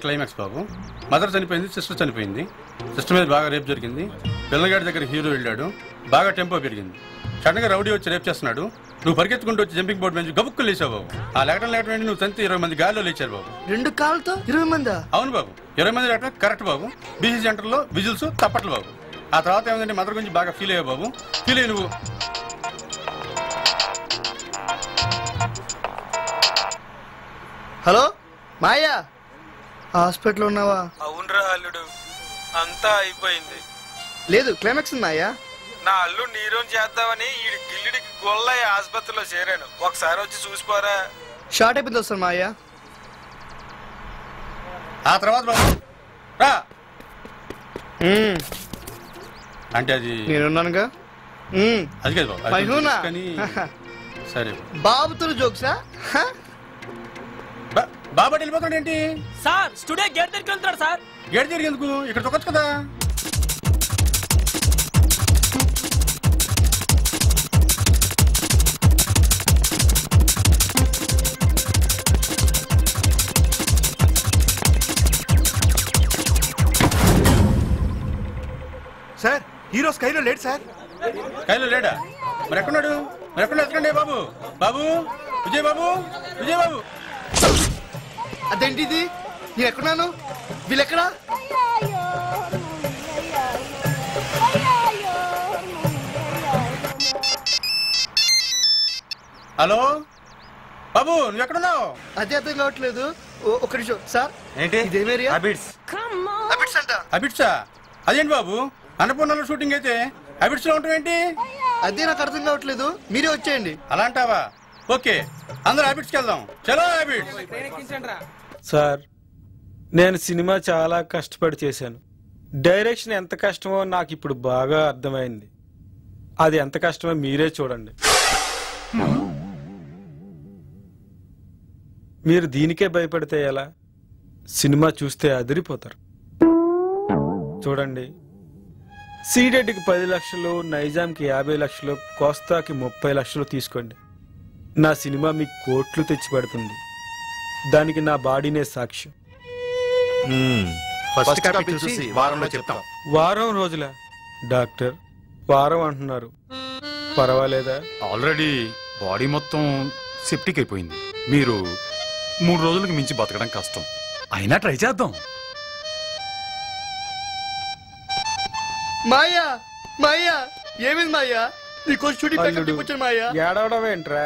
Climax బాబు. Mother చనిపోయింది, sister చనిపోయింది. Sister మీద బాగా రేప్ జరిగింది. పిల్లగాడి దగ్గర హీరో వెళ్ళాడు, బాగా టెంపో పెరిగింది. సడన్గా రౌడీ వచ్చి రేప్ చేస్తున్నాడు. నువ్వు పరిగెత్తుకుంటూ వచ్చి జంపింగ్ బోర్డు నుంచి గబుక్కులు లేచావు బాబు. ఆ లేకటం నువ్వు తంతి 20 మంది గాల్లో లేచారు బాబు. 2 కాళ్ళతో 20 మంది? అవును బాబు, 20 మంది లేకటం కరెక్ట్ బాబు. బీసీ సెంటర్లో విజిల్స్ తప్పట్లు బాబు. ఆ తర్వాత ఏమైందంటే మదర్ గురించి బాగా ఫీల్ అయ్యావు బాబు. ఫీల్ అయ్యి నువ్వు హలో మాయా, హాస్పిటల్ ఉన్నావా? అవునరా అల్లుడు, అంతా అయిపోయింది. లేదు, క్లైమాక్స్ మాయా. నా అల్లు నీరోన్ చేద్దామని ఈ గిల్లిడికి గొల్లయ్య ఆసుపత్రిలో చేరాను. ఒకసారి వచ్చి చూసిపోరా. షార్ట్ అయిపోయింది, వస్తాను మాయా. ఆ తర్వాత బాబు రా అంటే అది నేనున్నానుగా. అది కాదు బాబు, కానీ సరే బాబుతో జోక్సా? బాబా వెళ్ళిపోతాడు ఏంటి సార్? స్టూడియో గేట్ దగ్గరికి వెళ్తాడు సార్. గేట్ దగ్గర ఎందుకు? ఇక్కడ తొక్కచ్చు కదా. సార్, హీరో స్కైలో లేడు సార్. స్కైలో లేడా? మరి ఎక్కడున్నాడు? మరి ఎక్కడ ఎత్తుకండి బాబు. బాబు విజయ్ బాబు, విజయ్ బాబు. అదేంటి ఇది? నేను ఎక్కడున్నాను? వీళ్ళెక్కడా? హలో బాబు, నువ్వు ఎక్కడున్నావు? అదే అర్థం కావట్లేదు. ఒక్క నిమిషం సార్. ఏంటి ఇదేమేరియా? అబిడ్స్ అంట. అబిడ్సా? అదేంటి బాబు, అన్నపూర్ణలో షూటింగ్ అయితే అబిడ్స్ లో ఉంటాం ఏంటి? అదే నాకు అర్థం కావట్లేదు. మీరే వచ్చేయండి. అలా అంటావా? ఓకే, అందరూ హ్యాబిట్స్కి వెళ్దాం. చలో హ్యాబిట్స్. సార్, నేను సినిమా చాలా కష్టపడి చేశాను. డైరెక్షన్ ఎంత కష్టమో నాకు ఇప్పుడు బాగా అర్థమైంది. అది ఎంత కష్టమో మీరే చూడండి. మీరు దీనికే భయపడితే ఎలా? సినిమా చూస్తే అదిరిపోతారు. చూడండి, సీడెడ్కి 10 లక్షలు, నైజాంకి 50 లక్షలు, కోస్తాకి 30 లక్షలు తీసుకోండి. నా సినిమా మీకు కోట్లు తెచ్చిపెడుతుంది. దానికి నా బాడీనే సాక్ష్యం. ఫస్ట్ కాపీ చూసి వారంలో చెప్తాం. వారం రోజుల డాక్టర్, వారం అంటున్నారు. పర్వాలేదా? ఆల్రెడీ బాడీ మొత్తం సెప్టిక్ అయిపోయింది. మీరు 3 రోజులకు మించి బతకడం కష్టం. అయినా ట్రై చేద్దాం. మాయా, మాయా, ఏమైంది మాయా? నీకోసం షూటింగ్ మాయా. ఏడవడం ఏంట్రా?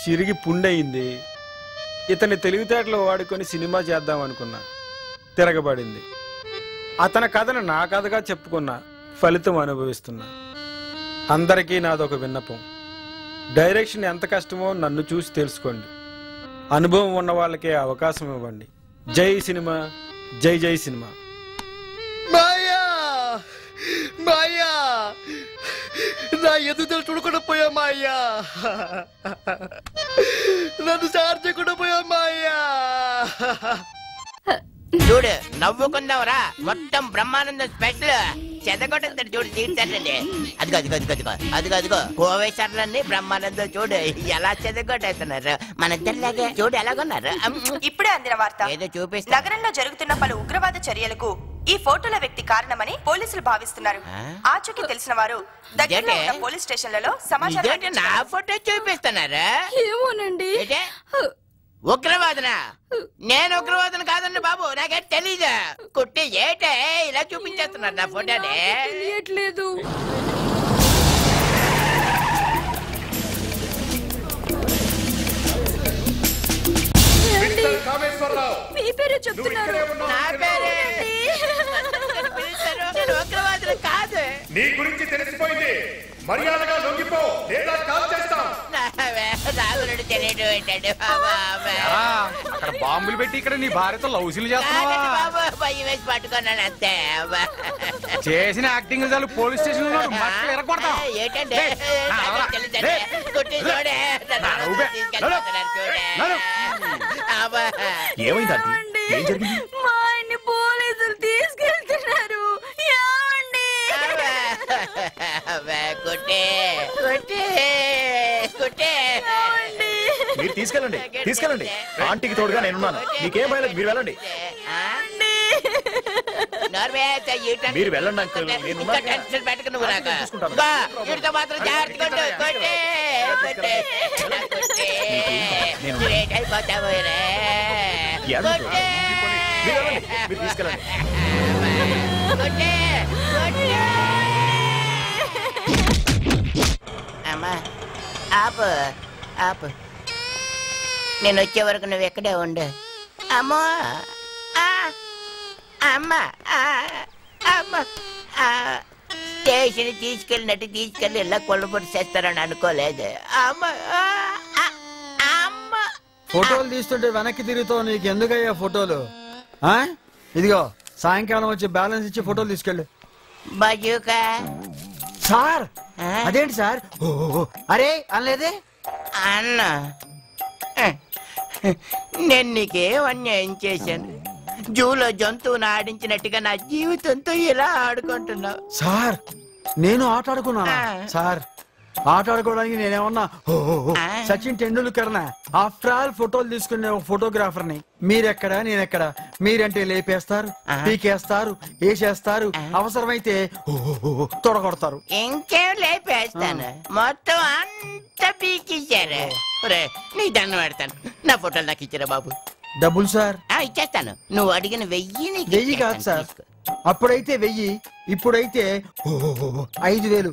చిరిగి పుండయింది. ఇతని తెలివితేటలు వాడుకొని సినిమా చేద్దాం అనుకున్నా, తిరగబడింది. అతని కథను నా కథగా చెప్పుకున్నా, ఫలితం అనుభవిస్తున్నా. అందరికీ నాదొక విన్నపం, డైరెక్షన్ ఎంత కష్టమో నన్ను చూసి తెలుసుకోండి. అనుభవం ఉన్న వాళ్ళకే అవకాశం ఇవ్వండి. జై సినిమా, జై జై సినిమా. మాయా, మాయా, నా ఎదుగుదల చూడకుండా పోయా మాయా. నన్ను సార్ చేయకుండా పోయా మాయా. చూడు, నవ్వుకుందాంరా. మొత్తం బ్రహ్మానందం స్పెషల్. చెదగొట్టండి చూడు, తీర్చండి. అదిగో అదిగో అదిగో అదిగో అదిగో కోవేశ్వర్లన్నీ బ్రహ్మానందం చూడు ఎలా చెదగొట్టేస్తున్నారు. మన తెల్లగే చూడు ఎలాగొన్నారు. ఇప్పుడే అందిన వార్త. ఏదో చూపిస్తా. నగరంలో జరుగుతున్న పలు ఉగ్రవాద చర్యలకు ఈ ఫోటోల వ్యక్తి కారణమని పోలీసులు భావిస్తున్నారు. ఆచూకీ తెలిసిన వారు దగ్గరలో ఉన్న పోలీస్ స్టేషన్లలో సమాచారం. నా ఫోటో చూపిస్తున్నారా? ఏమోనండి. ఉగ్రవాదన? నేను ఉగ్రవాదన కాదండి బాబు, నాకే తెలీదు. కుట్టి ఏటే ఇలా చూపించేస్తున్నారు నా ఫోటోని? తెలియట్లేదు. మీ పేరే చెప్తున్నారు. నా పేరే. నేను ఉగ్రవాదన కాదు. నీ గురించి తెలిసిపోయింది. మర్యాదగా లొంగిపో లేదా కాల్ చేస్తాం. రాగులుడు తెలియదు ఏంటండి అక్కడ బాంబులు పెట్టి ఇక్కడ నీ భార్యతో లౌసులు చేస్తున్నావా? బాబు, భయం వేసి పట్టుకున్నాను అంతే. చేసిన యాక్టింగ్ చాలు పోలీస్ స్టేషన్ లో ఏంటంటే కుట్టి చూడే ఏమైందండి? ఏం జరిగింది? మా ఆయన్ని పోలీసులు తీసుకెళ్తున్నారు. కుట్టే కుట్టే కుట్టే మీరు తీసుకెళ్ళండి, తీసుకెళ్ళండి. ఆంటీకి తోడుగా నేనున్నాను. మీకేం భయం లేదు, మీరు వెళ్ళండి. మీరు వెళ్ళండి అంకుల్. ఇంకా టెన్షన్ పెట్టకు నువ్వు నాకు. బా, వీడితో మాత్రం జాగ్రత్తగా ఉండు. కొట్టే, కొట్టే, కొట్టే. గ్రేట్ అయిపోతావు రే. కొట్టే. మీరు తీసుకెళ్ళండి. కొట్టే, కొట్టే. అమ్మా ఆపు ఆపు. నేను వచ్చే వరకు నువ్వు ఎక్కడే ఉండు. అమ్మా అమ్మా అమ్మా స్టేషన్ తీసుకెళ్ళినట్టు తీసుకెళ్ళి ఇలా కొల్లబొట్టు చేస్తారని అనుకోలేదు. అమ్మా అమ్మా. ఫోటోలు తీస్తుంటే వెనక్కి తిరుగుతావు, నీకు ఎందుకయ్యా ఫోటోలు? ఇదిగో సాయంకాలం వచ్చి బ్యాలెన్స్ ఇచ్చి ఫోటోలు తీసుకెళ్ళు. బజూకా సార్ అదేంటి సార్? అరే అనలేదే అన్న. నేను నీకేం అన్యాయం చేశాను? జూలో జంతువును ఆడించినట్టుగా నా జీవితంతో ఇలా ఆడుకుంటున్నావు. సార్ నేను ఆట ఆడుకున్నానా? సార్ ఆట ఆడుకోవడానికి నేనేమన్నా సచిన్ టెండూల్కర్నా? ఆఫ్టర్ ఆల్ ఫోటోలు తీసుకునే ఒక ఫోటోగ్రాఫర్ని. మీరెక్కడా నేనెక్కడా? మీరంటే లేపేస్తారు, పీకేస్తారు, వేసేస్తారు, అవసరమైతే తొడగొడతారు. ఇంకేం లేపేస్తాను, మొత్తం అంతా పీకేశారు. నీ దండం పెడతాను, నా ఫోటోలు నాకు ఇచ్చారా బాబు? డబ్బులు సార్ ఇచ్చేస్తాను. నువ్వు అడిగిన 1000 1000 కాదు సార్, అప్పుడైతే 1000, ఇప్పుడైతే 5000.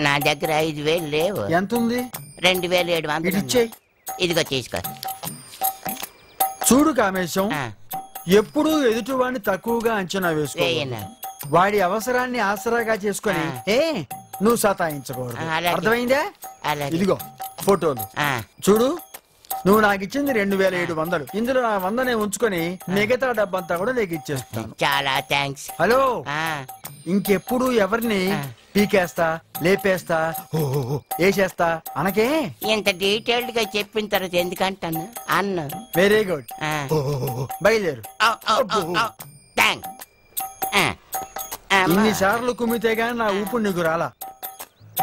నా దగ్గర 5000 లేవు. ఎంత ఉంది? 2700. ఇచ్చేయి. ఇదిగో తీసుకో. చూడు కామేశం, ఎప్పుడు ఎదుటివాడిని తక్కువగా అంచనా వేసుకో. వాడి అవసరాన్ని ఆసరాగా చేసుకొని నువ్వు సతాయించకూడదు. అర్థమైందా? ఇదిగో ఫోటోలు చూడు. నువ్వు నాకు ఇచ్చింది 2700. ఇందులో నా 100 ఉంచుకొని మిగతా డబ్బంతా కూడా నీకు ఇచ్చేస్తాను. చాలా థ్యాంక్స్. హలో, ఇంకెప్పుడు ఎవరిని పీకేస్తా, లేపేస్తా, వేసేస్తా అనకే. ఇంత డీటెయిల్డ్ గా చెప్పిన తర్వాత ఎందుకంటాను అన్న. వెరీ గుడ్, బయలుదేరు. ఇన్నిసార్లు కుమ్మితే గాని నా ఊపు నీకు రాలా.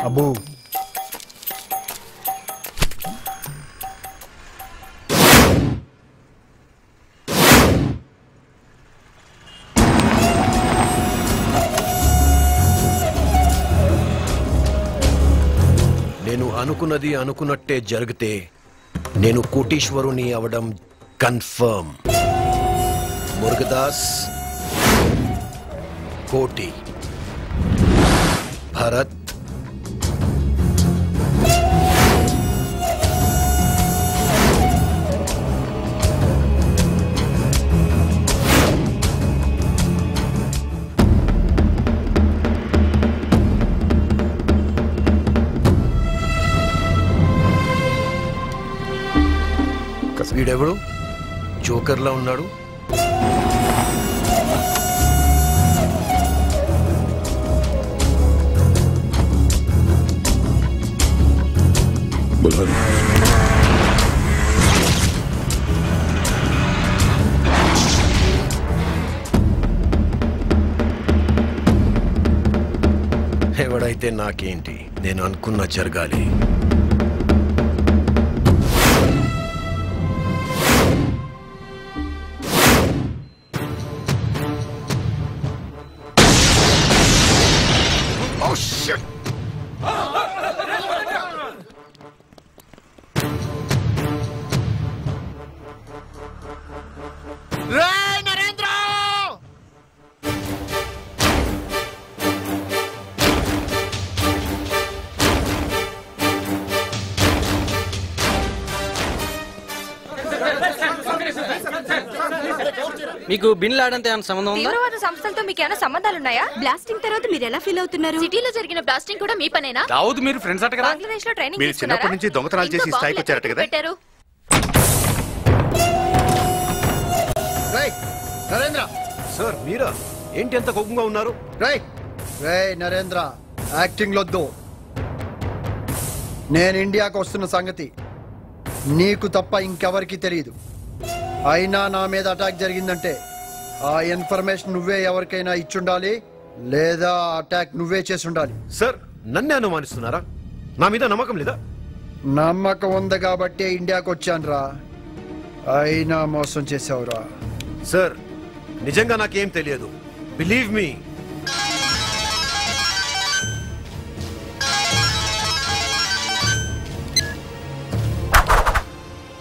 అబ్బో, నేను అనుకున్నది అనుకున్నట్టే జరిగితే నేను కోటీశ్వరుని అవడం కన్ఫర్మ్. మురుగదాస్, కోటి, భరత్, వీడెవడు జోకర్లా ఉన్నాడు? ఎవడైతే నాకేంటి, నేను అనుకున్న జరగాలి. మీకు బిన్ లాడంతో ఏమైనా సంబంధం ఉందా? తీవ్రవాద సంస్థలతో మీకు ఏమైనా సంబంధాలు ఉన్నాయా? బ్లాస్టింగ్ తర్వాత మీరు ఎలా ఫీల్ అవుతున్నారు? సిటీలో జరిగిన బ్లాస్టింగ్ కూడా మీ పనేనా? రావుతు మీరు ఫ్రెండ్స్ అట కదా? బంగ్లాదేశ్ లో ట్రైనింగ్ మీరు చిన్నప్పటి నుంచి దొంగతనాలు చేసి స్థాయికి వచ్చారట కదా? నరేంద్ర సార్, మీరా? ఏంటి ఎంత కోపంగా ఉన్నారు? నరేంద్ర, యాక్టింగ్ లొద్దు. నేను ఇండియాకు వస్తున్న సంగతి నీకు తప్ప ఇంకెవరికి తెలియదు. అయినా నా మీద అటాక్ జరిగిందంటే ఆ ఇన్ఫర్మేషన్ నువ్వే ఎవరికైనా ఇచ్చుండాలి, లేదా అటాక్ నువ్వే చేసి ఉండాలి. సార్, నన్నే అనుమానిస్తున్నారా? నా మీద నమ్మకం లేదా? నమ్మకం ఉంది కాబట్టే ఇండియాకు వచ్చానురా. అయినా మోసం చేసావురా. సార్, నిజంగా నాకేం తెలియదు. Believe me.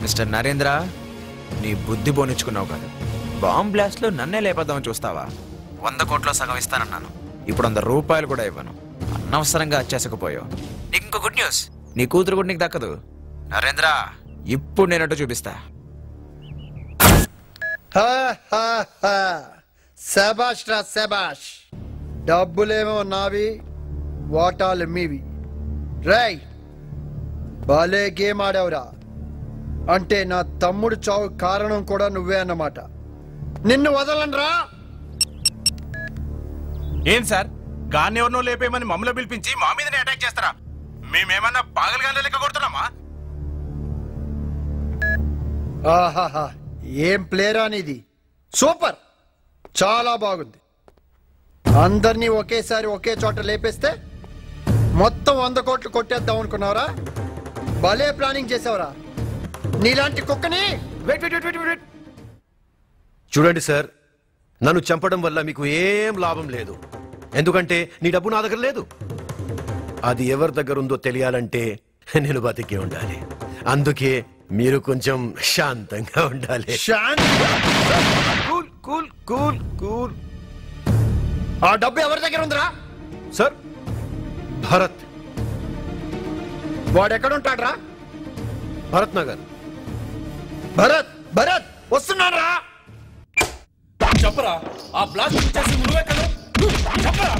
మిస్టర్ నరేంద్ర, నీ బుద్ధి బోనిచ్చుకున్నావు కదా. బాంబ్ బ్లాస్ట్ లో నన్నే లేపద్దామని చూస్తావా? 100 కోట్లో సగం ఇస్తానన్నాను, ఇప్పుడు 100 రూపాయలు కూడా ఇవ్వను. అనవసరంగా వచ్చేసకపోయావు. నీకు ఇంకో గుడ్ న్యూస్, నీ కూతురు కూడా నీకు దక్కదు. నరేంద్ర, ఇప్పుడు నేనంటూ చూపిస్తా. శబాష్ రా శబాష్. డబ్బులేమో నావి, వాటాలు మీవి. రై, భలే గేమ్ ఆడావురా. అంటే నా తమ్ముడు చావు కారణం కూడా నువ్వే అన్నమాట. నిన్ను వదలనరా. ఏం సార్, గాన్ని ఎవరినో లేపేయమని మమ్మల్ని పిలిపించి మా మీదనే అటాక్ చేస్తారా? మేమేమన్నా పాగలుగానే లెక్క కొడుతున్నామా? ఆహాహా, ఏం ప్లేరా నీది. సూపర్, చాలా బాగుంది. అందరినీ ఒకేసారి ఒకే చోట లేపేస్తే మొత్తం 100 కోట్లు కొట్టేద్దాం అనుకున్నావరా? భలే ప్లానింగ్ చేసావురా. నీలాంటి కుక్కని చూడండి సార్, నన్ను చంపడం వల్ల మీకు ఏం లాభం లేదు. ఎందుకంటే నీ డబ్బు నా దగ్గర లేదు. అది ఎవరి దగ్గర ఉందో తెలియాలంటే నేను బతికే ఉండాలి. అందుకే మీరు కొంచెం శాంతంగా ఉండాలి. Cool cool cool cool. ఆ డబ్బు ఎవరి దగ్గర ఉందిరా? సార్, భరత్. వాడెక్కడుంటాడ్రా? భరత్ నగర్. భరత్ భరత్ వస్తున్నాడ్రా. చెప్పరా, ఆ బ్లాస్ట్ చేసి నువ్వే కదా. చెప్పరా.